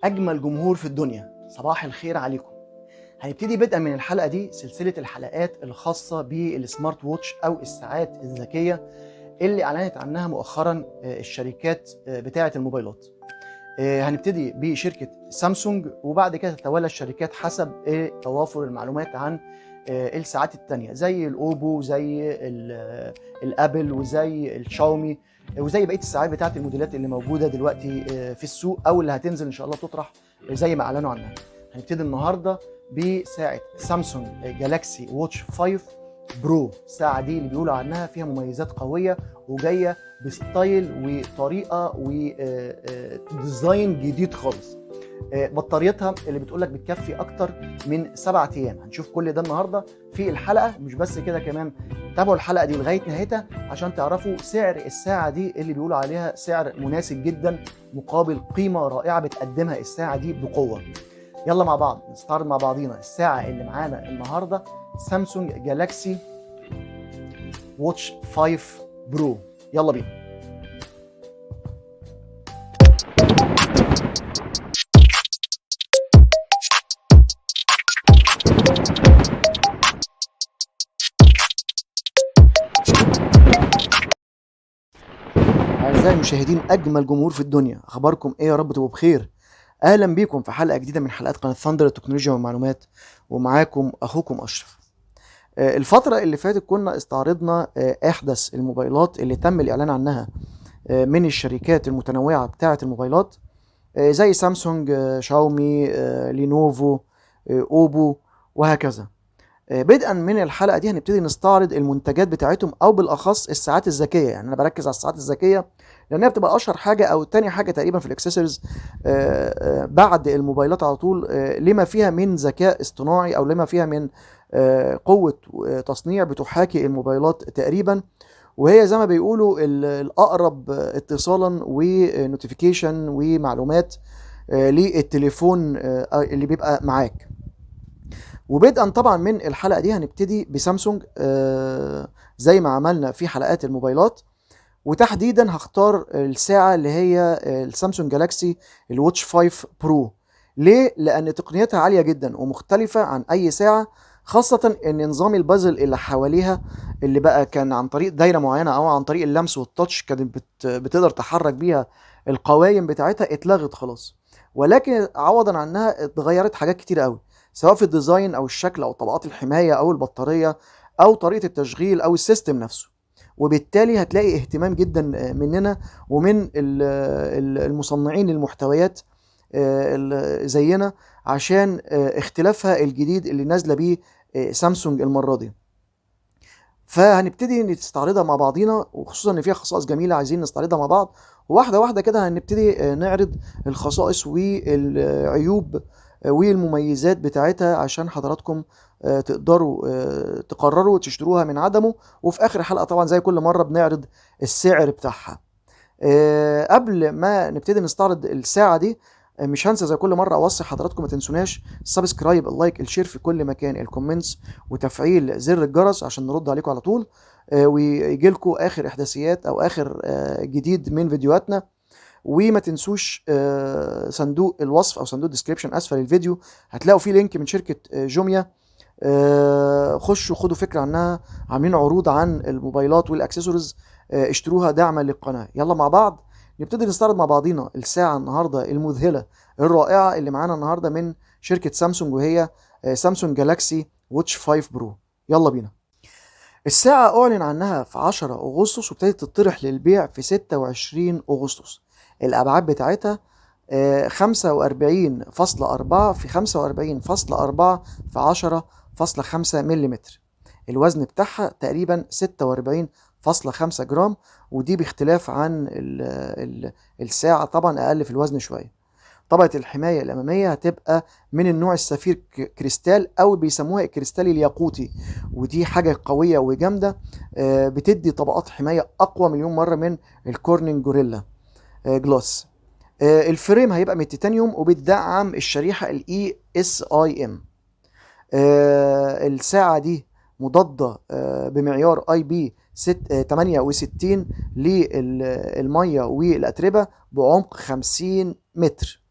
أجمل جمهور في الدنيا، صباح الخير عليكم. هنبتدي بدءا من الحلقة دي سلسلة الحلقات الخاصة بالسمارت ووتش أو الساعات الذكية اللي أعلنت عنها مؤخرا الشركات بتاعة الموبايلات. هنبتدي بشركة سامسونج وبعد كده تتوالى الشركات حسب توافر المعلومات عن الساعات التانية زي الأوبو، زي الأبل، وزي الشاومي، وزي بقية الساعات بتاعة الموديلات اللي موجودة دلوقتي في السوق أو اللي هتنزل إن شاء الله تطرح زي ما أعلنوا عنها. هنبتدي النهاردة بساعة سامسونج جالاكسي ووتش 5 برو. الساعة دي اللي بيقولوا عنها فيها مميزات قوية وجاية بستايل وطريقة وديزاين جديد خالص. بطاريتها اللي بتقولك بتكفي اكتر من 7 ايام. هنشوف كل ده النهارده في الحلقه. مش بس كده، كمان تابعوا الحلقه دي لغايه نهايتها عشان تعرفوا سعر الساعه دي اللي بيقولوا عليها سعر مناسب جدا مقابل قيمه رائعه بتقدمها الساعه دي بقوه. يلا مع بعض نستعرض مع بعضينا الساعه اللي معانا النهارده، سامسونج جالاكسي ووتش 5 برو. يلا بينا. أعزائي المشاهدين، أجمل جمهور في الدنيا، أخباركم إيه؟ يا رب تبقوا بخير. أهلا بيكم في حلقة جديدة من حلقات قناة ثاندر التكنولوجيا والمعلومات، ومعاكم أخوكم أشرف. الفترة اللي فاتت كنا استعرضنا أحدث الموبايلات اللي تم الإعلان عنها من الشركات المتنوعة بتاعة الموبايلات، زي سامسونج، شاومي، لينوفو، أوبو، وهكذا. بدءا من الحلقة دي هنبتدي نستعرض المنتجات بتاعتهم، أو بالأخص الساعات الذكية. يعني أنا بركز على الساعات الذكية لأنها بتبقى أشهر حاجة أو تاني حاجة تقريبا في الإكسسوارز بعد الموبايلات على طول، لما فيها من ذكاء اصطناعي أو لما فيها من قوة تصنيع بتحاكي الموبايلات تقريبا، وهي زي ما بيقولوا الأقرب اتصالا ونوتيفيكيشن ومعلومات للتليفون اللي بيبقى معاك. وبدءا طبعا من الحلقه دي هنبتدي بسامسونج زي ما عملنا في حلقات الموبايلات، وتحديدا هختار الساعه اللي هي السامسونج جالاكسي الواتش 5 برو. ليه؟ لان تقنيتها عاليه جدا ومختلفه عن اي ساعه، خاصه ان نظام البازل اللي حواليها اللي بقى كان عن طريق دايره معينه او عن طريق اللمس والتاتش كانت بتقدر تحرك بيها القوايم بتاعتها، اتلغت خلاص. ولكن عوضا عنها اتغيرت حاجات كتير قوي، سواء في الديزاين او الشكل او طبقات الحمايه او البطاريه او طريقه التشغيل او السيستم نفسه. وبالتالي هتلاقي اهتمام جدا مننا ومن المصنعين المحتويات زينا عشان اختلافها الجديد اللي نازله بيه سامسونج المره دي. فهنبتدي نستعرضها مع بعضينا، وخصوصا ان فيها خصائص جميله عايزين نستعرضها مع بعض واحده واحده كده. هنبتدي نعرض الخصائص والعيوب والمميزات بتاعتها عشان حضراتكم تقدروا تقرروا تشتروها من عدمه. وفي اخر الحلقه طبعا زي كل مره بنعرض السعر بتاعها. قبل ما نبتدي نستعرض الساعه دي، مش هنسى زي كل مره اوصي حضراتكم ما تنسوناش السبسكرايب، اللايك، الشير في كل مكان، الكومنتس، وتفعيل زر الجرس عشان نرد عليكم على طول، ويجي لكم اخر احداثيات او اخر جديد من فيديوهاتنا. وما تنسوش صندوق الوصف او صندوق الديسكريبشن اسفل الفيديو هتلاقوا فيه لينك من شركه جوميا. خشوا خدوا فكره عنها، عاملين عروض عن الموبايلات والاكسسوارز، اشتروها دعما للقناه. يلا مع بعض نبتدي نستعرض مع بعضينا الساعه النهارده المذهله الرائعه اللي معانا النهارده من شركه سامسونج، وهي سامسونج جالاكسي ووتش 5 برو. يلا بينا. الساعة أعلن عنها في 10 أغسطس وابتدت تطرح للبيع في 26 أغسطس. الأبعاد بتاعتها 45.4 في 45.4 في 10.5 ملم. الوزن بتاعها تقريبا 46.5 جرام، ودي باختلاف عن الساعة طبعا أقل في الوزن شوية. طبقة الحماية الأمامية هتبقى من النوع السفير كريستال، أو بيسموها الكريستال الياقوتي، ودي حاجة قوية وجامدة، بتدي طبقات حماية أقوى مليون مرة من الكورنينج جوريلا جلوس. الفريم هيبقى من التيتانيوم وبتدعم الشريحة الاي اس اي ام. الساعة دي مضادة بمعيار اي بي 68 للمية والأتربة بعمق 50 متر.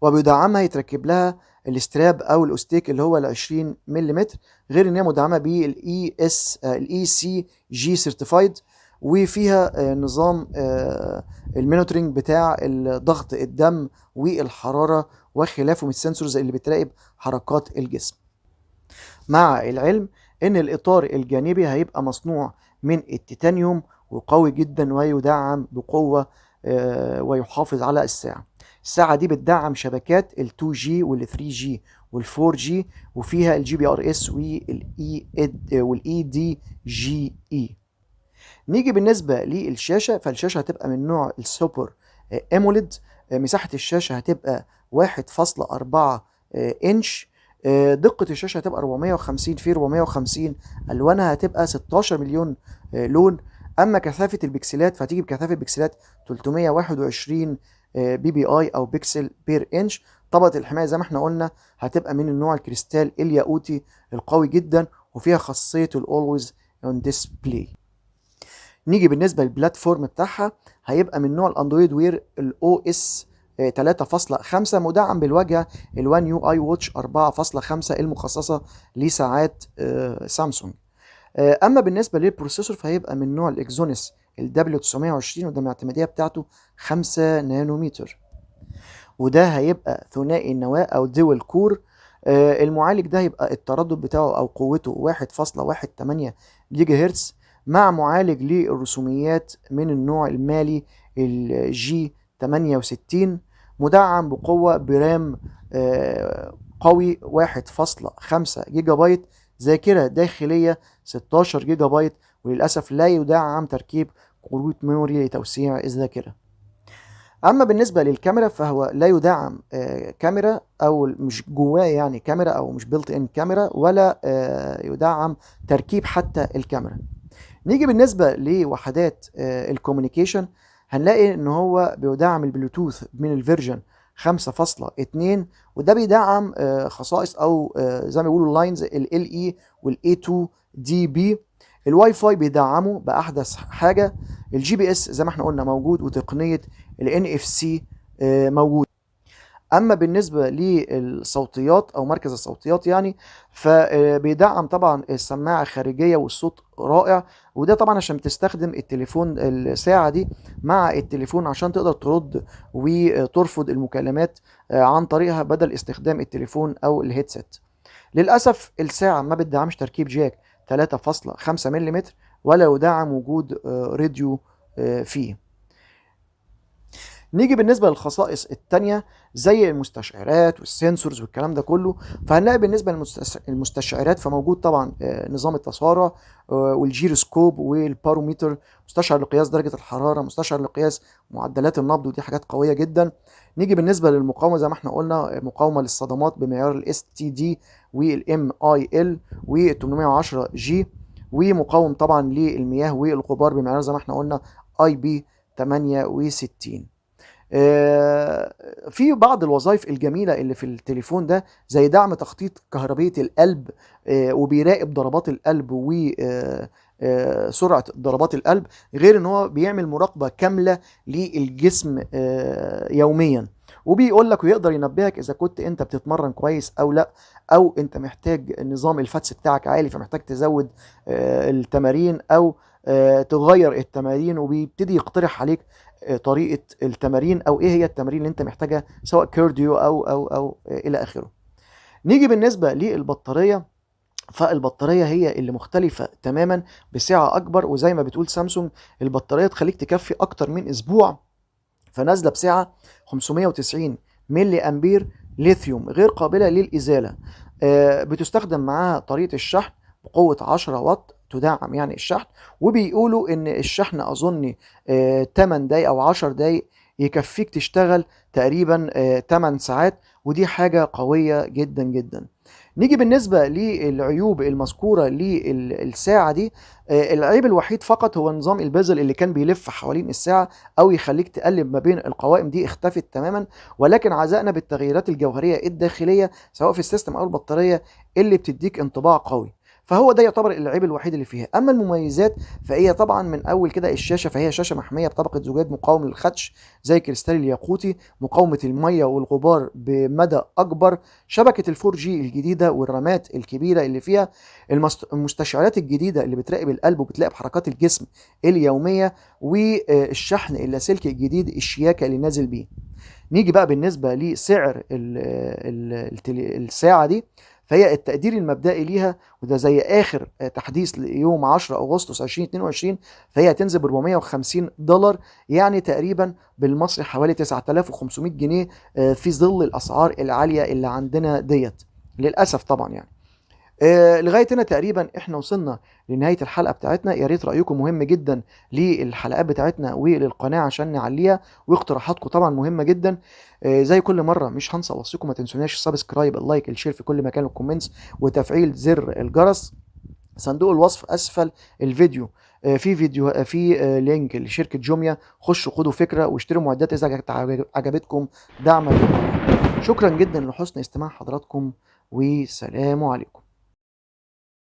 وبيدعمها يتركب لها الاستراب او الاوستيك اللي هو ال 20 ملم، غير ان هي مدعمه بالاي سي جي سيرتيفايد، وفيها نظام المونيتورنج بتاع ضغط الدم والحراره وخلافه من السنسورز اللي بتراقب حركات الجسم. مع العلم ان الاطار الجانبي هيبقى مصنوع من التيتانيوم وقوي جدا ويدعم بقوه ويحافظ على الساعه. الساعه دي بتدعم شبكات ال 2G وال 3G وال 4G، وفيها الجي بي ار اس والاي دي جي اي. نيجي بالنسبه للشاشه، فالشاشه هتبقى من نوع السوبر اموليد. مساحه الشاشه هتبقى 1.4 انش. دقة الشاشة هتبقى 450 في 450. ألوانها هتبقى 16 مليون لون. أما كثافة البكسلات فهتيجي بكثافة بكسلات 321 بي بي اي أو بكسل بير انش. طبقة الحماية زي ما احنا قلنا هتبقى من النوع الكريستال الياقوتي القوي جدا، وفيها خاصية الأولويز اون ديسبلاي. نيجي بالنسبة للبلاتفورم بتاعها، هيبقى من نوع الأندرويد وير الأو اس 3.5 مدعم بالواجهه الوان يو اي واتش 4.5 المخصصه لساعات سامسونج. اما بالنسبه للبروسيسور فهيبقى من نوع الاكزونس الدبليو 920، وده الاعتماديه بتاعته 5 نانومتر، وده هيبقى ثنائي النواه او دول كور. المعالج ده هيبقى التردد بتاعه او قوته 1.18 جيجا هرتز، مع معالج للرسوميات من النوع المالي الجي 68، مدعم بقوة برام قوي 1.5 جيجا بايت، ذاكرة داخلية 16 جيجا بايت، وللأسف لا يدعم تركيب كروت ميموري لتوسيع الذاكرة. أما بالنسبة للكاميرا فهو لا يدعم كاميرا، أو مش جواه يعني كاميرا، أو مش بيلت إن كاميرا، ولا يدعم تركيب حتى الكاميرا. نيجي بالنسبة لوحدات الكوميونيكيشن، هنلاقي ان هو بيدعم البلوتوث من الفيرجن 5.2، وده بيدعم خصائص او زي ما بيقولوا اللاينز ال اي والاي 2 دي بي. الواي فاي بيدعمه باحدث حاجه. الجي بي اس زي ما احنا قلنا موجود، وتقنيه الان اف سي موجود. اما بالنسبه للصوتيات او مركز الصوتيات يعني، فبيدعم طبعا السماعه الخارجيه والصوت رائع، وده طبعا عشان تستخدم التليفون الساعه دي مع التليفون عشان تقدر ترد وترفض المكالمات عن طريقها بدل استخدام التليفون او الهيدسет. للاسف الساعه ما بتدعمش تركيب جاك 3.5 ملم، ولا يدعم وجود راديو فيه. نيجي بالنسبه للخصائص التانية زي المستشعرات والسنسورز والكلام ده كله، فهنلاقي بالنسبه للمستشعرات فموجود طبعا نظام التسارع والجيروسكوب والباروميتر، مستشعر لقياس درجه الحراره، مستشعر لقياس معدلات النبض، ودي حاجات قويه جدا. نيجي بالنسبه للمقاومه زي ما احنا قلنا، مقاومه للصدمات بمعيار الاس تي دي والام اي ال و810 جي، ومقاوم طبعا للمياه والغبار بمعيار زي ما احنا قلنا اي بي 68. في بعض الوظائف الجميلة اللي في التليفون ده زي دعم تخطيط كهربية القلب، وبيراقب ضربات القلب وسرعة ضربات القلب، غير ان هو بيعمل مراقبة كاملة للجسم يوميا، وبيقول لك ويقدر ينبهك اذا كنت انت بتتمرن كويس او لا، او انت محتاج نظام الفتس بتاعك عالي فمحتاج تزود التمارين او تغير التمارين، وبيبتدي يقترح عليك طريقه التمارين او ايه هي التمارين اللي انت محتاجها سواء كارديو او الى اخره. نيجي بالنسبه للبطاريه، فالبطاريه هي اللي مختلفه تماما بسعه اكبر، وزي ما بتقول سامسونج البطاريه تخليك تكفي اكتر من اسبوع، فنازله بسعه 590 ملي امبير ليثيوم غير قابله للازاله. بتستخدم معاها طريقه الشحن بقوه 10 واط، تدعم يعني الشحن، وبيقولوا ان الشحن اظن 8 دقايق او 10 دقايق يكفيك تشتغل تقريبا 8 ساعات، ودي حاجه قويه جدا جدا. نيجي بالنسبه للعيوب المذكوره للساعه دي، العيب الوحيد فقط هو نظام البازل اللي كان بيلف حوالين الساعه او يخليك تقلب ما بين القوائم، دي اختفت تماما، ولكن عزائنا بالتغييرات الجوهريه الداخليه سواء في السيستم او البطاريه اللي بتديك انطباع قوي. فهو ده يعتبر العيب الوحيد اللي فيها. اما المميزات فهي طبعا من اول كده الشاشه، فهي شاشه محميه بطبقه زجاج مقاوم للخدش زي كريستال الياقوتي، مقاومه الميه والغبار بمدى اكبر، شبكه الفور جي الجديده والرامات الكبيره اللي فيها، المستشعرات الجديده اللي بتراقب القلب وبتراقب حركات الجسم اليوميه، والشحن اللاسلكي الجديد الشياكه اللي نازل بيه. نيجي بقى بالنسبة لسعر الساعة دي، فهي التقدير المبدئي ليها، وده زي آخر تحديث ليوم 10 أغسطس 2022، فهي هتنزل ب $450، يعني تقريبا بالمصري حوالي 9500 جنيه، في ظل الأسعار العالية اللي عندنا ديت للأسف طبعا يعني. لغايه هنا تقريبا احنا وصلنا لنهايه الحلقه بتاعتنا. يا ريت رايكم مهم جدا للحلقات بتاعتنا وللقناه عشان نعليها، واقتراحاتكم طبعا مهمه جدا. زي كل مره مش هنسى اوصيكم ما تنسوناش السبسكرايب، اللايك، الشير في كل مكان، الكومنتس، وتفعيل زر الجرس. صندوق الوصف اسفل الفيديو في فيديو في لينك لشركه جوميا، خشوا خدوا فكره واشتروا معدات اذا عجبتكم دعما للقناه. شكرا جدا لحسن استماع حضراتكم، وسلام عليكم.